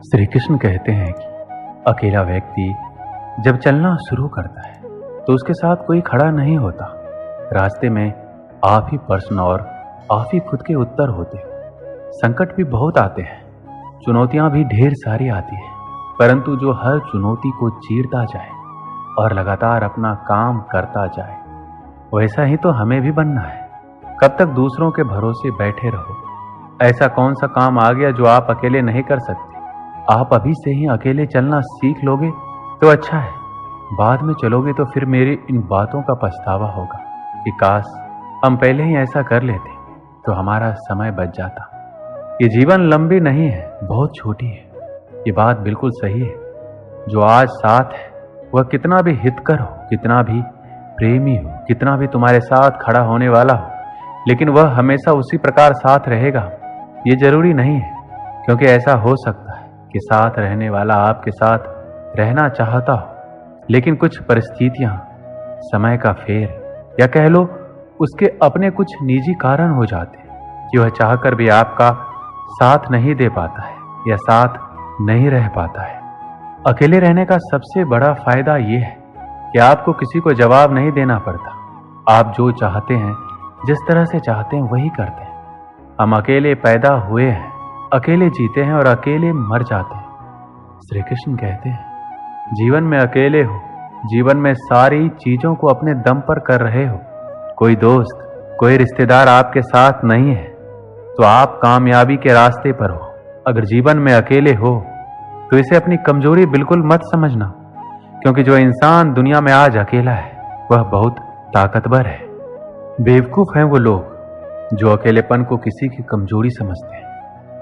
श्री कृष्ण कहते हैं कि अकेला व्यक्ति जब चलना शुरू करता है तो उसके साथ कोई खड़ा नहीं होता। रास्ते में आप ही प्रश्न और आप ही खुद के उत्तर होते हो। संकट भी बहुत आते हैं, चुनौतियां भी ढेर सारी आती है, परंतु जो हर चुनौती को चीरता जाए और लगातार अपना काम करता जाए, वैसा ही तो हमें भी बनना है। कब तक दूसरों के भरोसे बैठे रहो? ऐसा कौन सा काम आ गया जो आप अकेले नहीं कर सकते? आप अभी से ही अकेले चलना सीख लोगे तो अच्छा है। बाद में चलोगे तो फिर मेरी इन बातों का पछतावा होगा कि काश हम पहले ही ऐसा कर लेते तो हमारा समय बच जाता। ये जीवन लंबी नहीं है, बहुत छोटी है। ये बात बिल्कुल सही है। जो आज साथ है वह कितना भी हितकर हो, कितना भी प्रेमी हो, कितना भी तुम्हारे साथ खड़ा होने वाला हो, लेकिन वह हमेशा उसी प्रकार साथ रहेगा ये जरूरी नहीं है। क्योंकि ऐसा हो सकता है कि साथ रहने वाला आपके साथ रहना चाहता हो, लेकिन कुछ परिस्थितियां, समय का फेर या कह लो उसके अपने कुछ निजी कारण हो जाते हैं कि वह चाहकर भी आपका साथ नहीं दे पाता है या साथ नहीं रह पाता है। अकेले रहने का सबसे बड़ा फायदा यह है कि आपको किसी को जवाब नहीं देना पड़ता। आप जो चाहते हैं, जिस तरह से चाहते हैं वही करते हैं। हम अकेले पैदा हुए हैं, अकेले जीते हैं और अकेले मर जाते हैं। श्री कृष्ण कहते हैं जीवन में अकेले हो, जीवन में सारी चीजों को अपने दम पर कर रहे हो, कोई दोस्त, कोई रिश्तेदार आपके साथ नहीं है, तो आप कामयाबी के रास्ते पर हो। अगर जीवन में अकेले हो तो इसे अपनी कमजोरी बिल्कुल मत समझना, क्योंकि जो इंसान दुनिया में आज अकेला है वह बहुत ताकतवर है। बेवकूफ हैं वो लोग जो अकेलेपन को किसी की कमजोरी समझते हैं।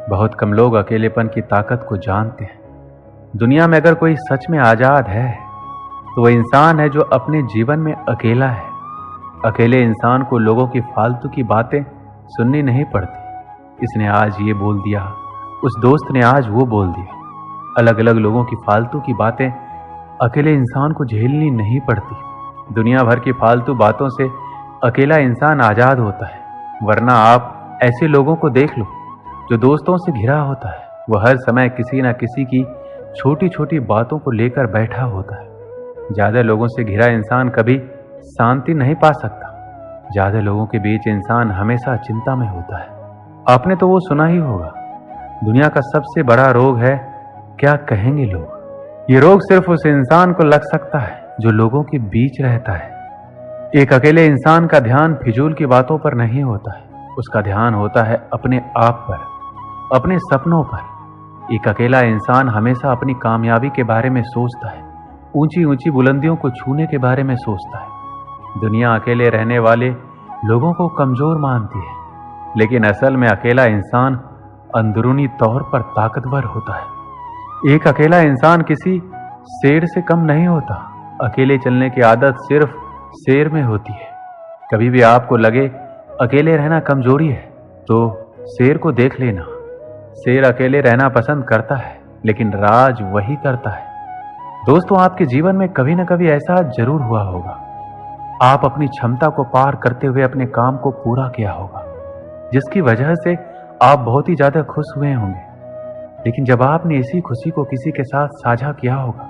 बहुत कम लोग अकेलेपन की ताकत को जानते हैं। दुनिया में अगर कोई सच में आजाद है तो वह इंसान है जो अपने जीवन में अकेला है। अकेले इंसान को लोगों की फालतू की बातें सुननी नहीं पड़ती। इसने आज ये बोल दिया, उस दोस्त ने आज वो बोल दिया। अलग अलग लोगों की फालतू की बातें अकेले इंसान को झेलनी नहीं पड़ती। दुनिया भर की फालतू बातों से अकेला इंसान आजाद होता है। वरना आप ऐसे लोगों को देख लो जो दोस्तों से घिरा होता है। वह हर समय किसी न किसी की छोटी छोटी बातों को लेकर बैठा होता है। ज्यादा लोगों से घिरा इंसान कभी शांति नहीं पा सकता। ज्यादा लोगों के बीच इंसान हमेशा चिंता में होता है। आपने तो वो सुना ही होगा, दुनिया का सबसे बड़ा रोग है क्या कहेंगे लोग। ये रोग सिर्फ उस इंसान को लग सकता है जो लोगों के बीच रहता है। एक अकेले इंसान का ध्यान फिजूल की बातों पर नहीं होता है, उसका ध्यान होता है अपने आप पर, अपने सपनों पर। एक अकेला इंसान हमेशा अपनी कामयाबी के बारे में सोचता है, ऊंची ऊंची बुलंदियों को छूने के बारे में सोचता है। दुनिया अकेले रहने वाले लोगों को कमजोर मानती है, लेकिन असल में अकेला इंसान अंदरूनी तौर पर ताकतवर होता है। एक अकेला इंसान किसी शेर से कम नहीं होता। अकेले चलने की आदत सिर्फ शेर में होती है। कभी भी आपको लगे अकेले रहना कमजोरी है तो शेर को देख लेना। शेर अकेले रहना पसंद करता है, लेकिन राज वही करता है। दोस्तों, आपके जीवन में कभी न कभी ऐसा जरूर हुआ होगा, आप अपनी क्षमता को पार करते हुए अपने काम को पूरा किया होगा, जिसकी वजह से आप बहुत ही ज्यादा खुश हुए होंगे। लेकिन जब आपने इसी खुशी को किसी के साथ साझा किया होगा,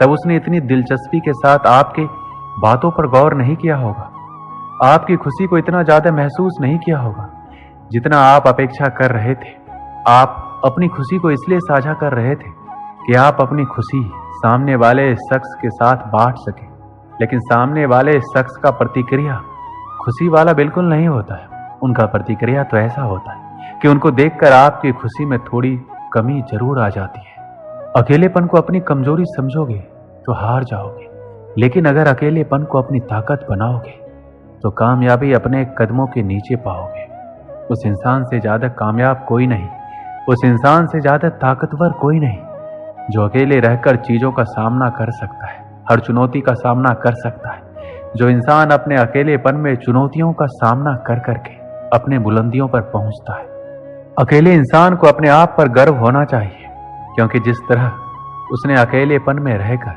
तब उसने इतनी दिलचस्पी के साथ आपके बातों पर गौर नहीं किया होगा, आपकी खुशी को इतना ज्यादा महसूस नहीं किया होगा जितना आप अपेक्षा कर रहे थे। आप अपनी खुशी को इसलिए साझा कर रहे थे कि आप अपनी खुशी सामने वाले शख्स के साथ बांट सके, लेकिन सामने वाले शख्स का प्रतिक्रिया खुशी वाला बिल्कुल नहीं होता है। उनका प्रतिक्रिया तो ऐसा होता है कि उनको देखकर आपकी खुशी में थोड़ी कमी जरूर आ जाती है। अकेलेपन को अपनी कमजोरी समझोगे तो हार जाओगे, लेकिन अगर अकेलेपन को अपनी ताकत बनाओगे तो कामयाबी अपने कदमों के नीचे पाओगे। उस इंसान से ज्यादा कामयाब कोई नहीं, उस इंसान से ज्यादा ताकतवर कोई नहीं जो अकेले रहकर चीजों का सामना कर सकता है, हर चुनौती का सामना कर सकता है। जो इंसान अपने अकेलेपन में चुनौतियों का सामना कर करके अपने बुलंदियों पर पहुंचता है। अकेले इंसान को अपने आप पर गर्व होना चाहिए, क्योंकि जिस तरह उसने अकेलेपन में रहकर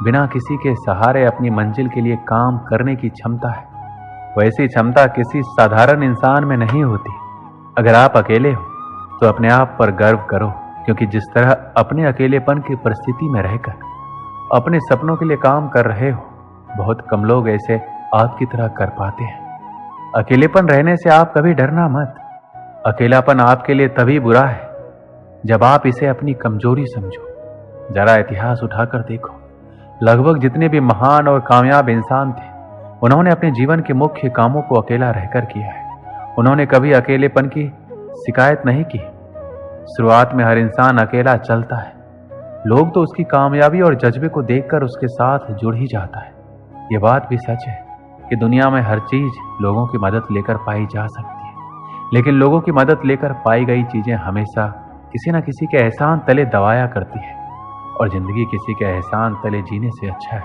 बिना किसी के सहारे अपनी मंजिल के लिए काम करने की क्षमता है, वैसी क्षमता किसी साधारण इंसान में नहीं होती। अगर आप अकेले हो तो अपने आप पर गर्व करो, क्योंकि जिस तरह अपने अकेलेपन की परिस्थिति में रहकर अपने सपनों के लिए काम कर रहे हो, बहुत कम लोग ऐसे आपकी तरह कर पाते हैं। अकेलेपन रहने से आप कभी डरना मत। अकेलापन आपके लिए तभी बुरा है जब आप इसे अपनी कमजोरी समझो। जरा इतिहास उठाकर देखो, लगभग जितने भी महान और कामयाब इंसान थे, उन्होंने अपने जीवन के मुख्य कामों को अकेला रहकर किया है। उन्होंने कभी अकेलेपन की शिकायत नहीं की। शुरुआत में हर इंसान अकेला चलता है। लोग तो उसकी कामयाबी और जज्बे को देखकर उसके साथ जुड़ ही जाता है। ये बात भी सच है कि दुनिया में हर चीज लोगों की मदद लेकर पाई जा सकती है, लेकिन लोगों की मदद लेकर पाई गई चीजें हमेशा किसी न किसी के एहसान तले दबाया करती है, और जिंदगी किसी के एहसान तले जीने से अच्छा है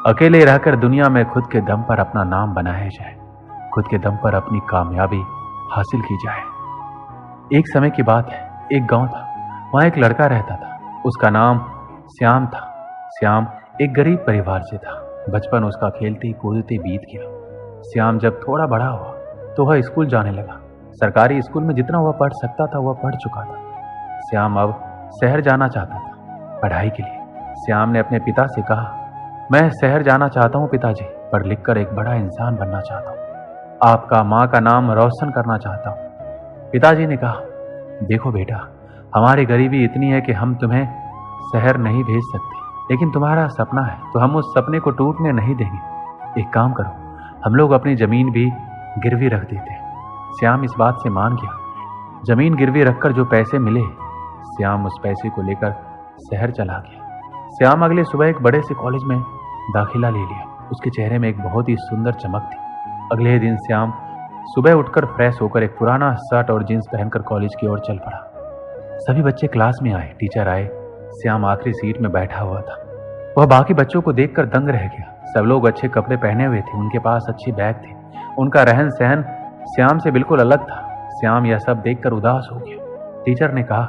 अकेले रहकर दुनिया में खुद के दम पर अपना नाम बनाया जाए, खुद के दम पर अपनी कामयाबी हासिल की जाए। एक समय की बात है, एक गांव था, वहां एक लड़का रहता था। उसका नाम श्याम था। श्याम एक गरीब परिवार से था। बचपन उसका खेलते कूदते बीत गया। श्याम जब थोड़ा बड़ा हुआ तो वह स्कूल जाने लगा। सरकारी स्कूल में जितना वह पढ़ सकता था वह पढ़ चुका था। श्याम अब शहर जाना चाहता था पढ़ाई के लिए। श्याम ने अपने पिता से कहा, मैं शहर जाना चाहता हूँ पिताजी, पढ़ लिख कर एक बड़ा इंसान बनना चाहता हूँ, आपका माँ का नाम रोशन करना चाहता हूँ। पिताजी ने कहा, देखो बेटा, हमारी गरीबी इतनी है कि हम तुम्हें शहर नहीं भेज सकते, लेकिन तुम्हारा सपना है तो हम उस सपने को टूटने नहीं देंगे। एक काम करो, हम लोग अपनी जमीन भी गिरवी रख देते हैं। श्याम इस बात से मान गया। जमीन गिरवी रखकर जो पैसे मिले, श्याम उस पैसे को लेकर शहर चला गया। श्याम अगले सुबह एक बड़े से कॉलेज में दाखिला ले लिया। उसके चेहरे में एक बहुत ही सुंदर चमक थी। अगले दिन श्याम सुबह उठकर फ्रेश होकर एक पुराना शर्ट और जींस पहनकर कॉलेज की ओर चल पड़ा। सभी बच्चे क्लास में आए, टीचर आए। श्याम आखिरी सीट में बैठा हुआ था। वह बाकी बच्चों को देखकर दंग रह गया। सब लोग अच्छे कपड़े पहने हुए थे, उनके पास अच्छे बैग थे, उनका रहन सहन श्याम से बिल्कुल अलग था। श्याम यह सब देखकर उदास हो गया। टीचर ने कहा,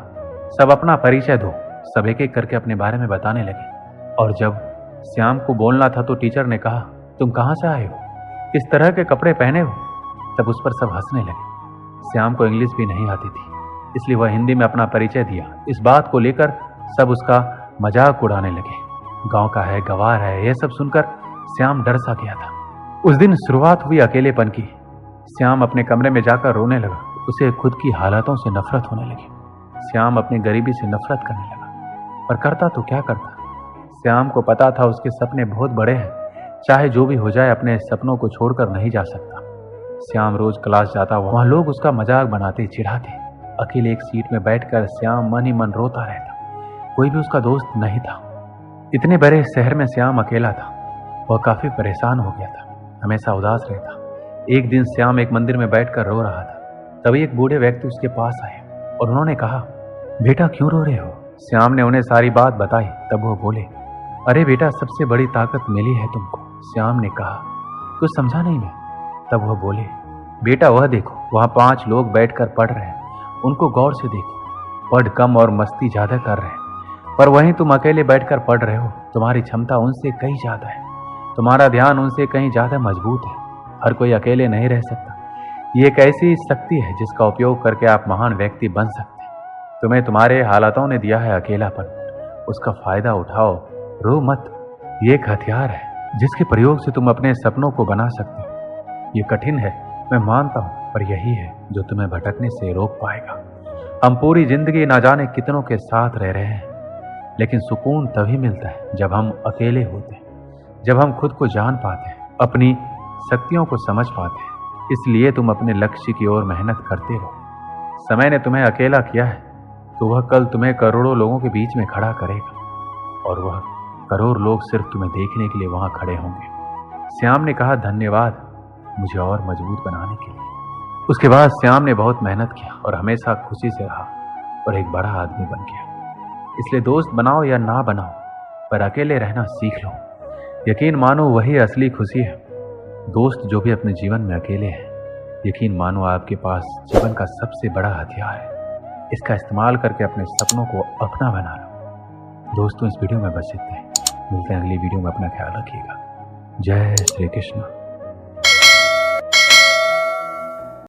सब अपना परिचय दो। सब एक एक करके अपने बारे में बताने लगे, और जब श्याम को बोलना था तो टीचर ने कहा, तुम कहाँ से आए हो, किस तरह के कपड़े पहने हो। तब उस पर सब हंसने लगे। श्याम को इंग्लिश भी नहीं आती थी, इसलिए वह हिंदी में अपना परिचय दिया। इस बात को लेकर सब उसका मजाक उड़ाने लगे। गांव का है, गवार है, यह सब सुनकर श्याम डर सा गया था। उस दिन शुरुआत हुई अकेलेपन की। श्याम अपने कमरे में जाकर रोने लगा। उसे खुद की हालातों से नफरत होने लगी। श्याम अपनी गरीबी से नफरत करने लगा, पर करता तो क्या करता। श्याम को पता था उसके सपने बहुत बड़े हैं, चाहे जो भी हो जाए अपने सपनों को छोड़कर नहीं जा सकता। श्याम रोज क्लास जाता, वहां लोग उसका मजाक बनाते, चिढ़ाते। अकेले एक सीट में बैठकर श्याम मन ही मन रोता रहता। कोई भी उसका दोस्त नहीं था। इतने बड़े शहर में श्याम अकेला था। वह काफी परेशान हो गया था, हमेशा उदास रहता। एक दिन श्याम एक मंदिर में बैठकर रो रहा था। तभी एक बूढ़े व्यक्ति उसके पास आए और उन्होंने कहा, बेटा क्यों रो रहे हो। श्याम ने उन्हें सारी बात बताई। तब वो बोले, अरे बेटा, सबसे बड़ी ताकत मिली है तुमको। श्याम ने कहा, कुछ समझा नहीं मैं। तब वह बोले, बेटा वह देखो, वहां 5 लोग बैठकर पढ़ रहे हैं, उनको गौर से देखो। पढ़ कम और मस्ती ज्यादा कर रहे हैं, पर वहीं तुम अकेले बैठकर पढ़ रहे हो। तुम्हारी क्षमता उनसे कहीं ज्यादा है, तुम्हारा ध्यान उनसे कहीं ज्यादा मजबूत है। हर कोई अकेले नहीं रह सकता। ये एक ऐसी शक्ति है जिसका उपयोग करके आप महान व्यक्ति बन सकते हैं। तुम्हें तुम्हारे हालातों ने दिया है अकेलापन, उसका फायदा उठाओ, रो मत। ये एक हथियार है जिसके प्रयोग से तुम अपने सपनों को बना सकते हो। ये कठिन है, मैं मानता हूं, पर यही है जो तुम्हें भटकने से रोक पाएगा। हम पूरी जिंदगी ना जाने कितनों के साथ रह रहे हैं, लेकिन सुकून तभी मिलता है जब हम अकेले होते हैं, जब हम खुद को जान पाते हैं, अपनी शक्तियों को समझ पाते हैं। इसलिए तुम अपने लक्ष्य की ओर मेहनत करते रहो। समय ने तुम्हें अकेला किया है तो वह कल तुम्हें करोड़ों लोगों के बीच में खड़ा करेगा, और वह करोड़ लोग सिर्फ तुम्हें देखने के लिए वहां खड़े होंगे। श्याम ने कहा, धन्यवाद मुझे और मजबूत बनाने के लिए। उसके बाद श्याम ने बहुत मेहनत किया और हमेशा खुशी से रहा और एक बड़ा आदमी बन गया। इसलिए दोस्त बनाओ या ना बनाओ, पर अकेले रहना सीख लो। यकीन मानो वही असली खुशी है। दोस्त जो भी अपने जीवन में अकेले हैं, यकीन मानो आपके पास जीवन का सबसे बड़ा हथियार है। इसका इस्तेमाल करके अपने सपनों को अपना बना लो। दोस्तों, इस वीडियो में बस इतना ही। मिलते हैं अगली वीडियो में। अपना ख्याल रखिएगा। जय श्री कृष्ण।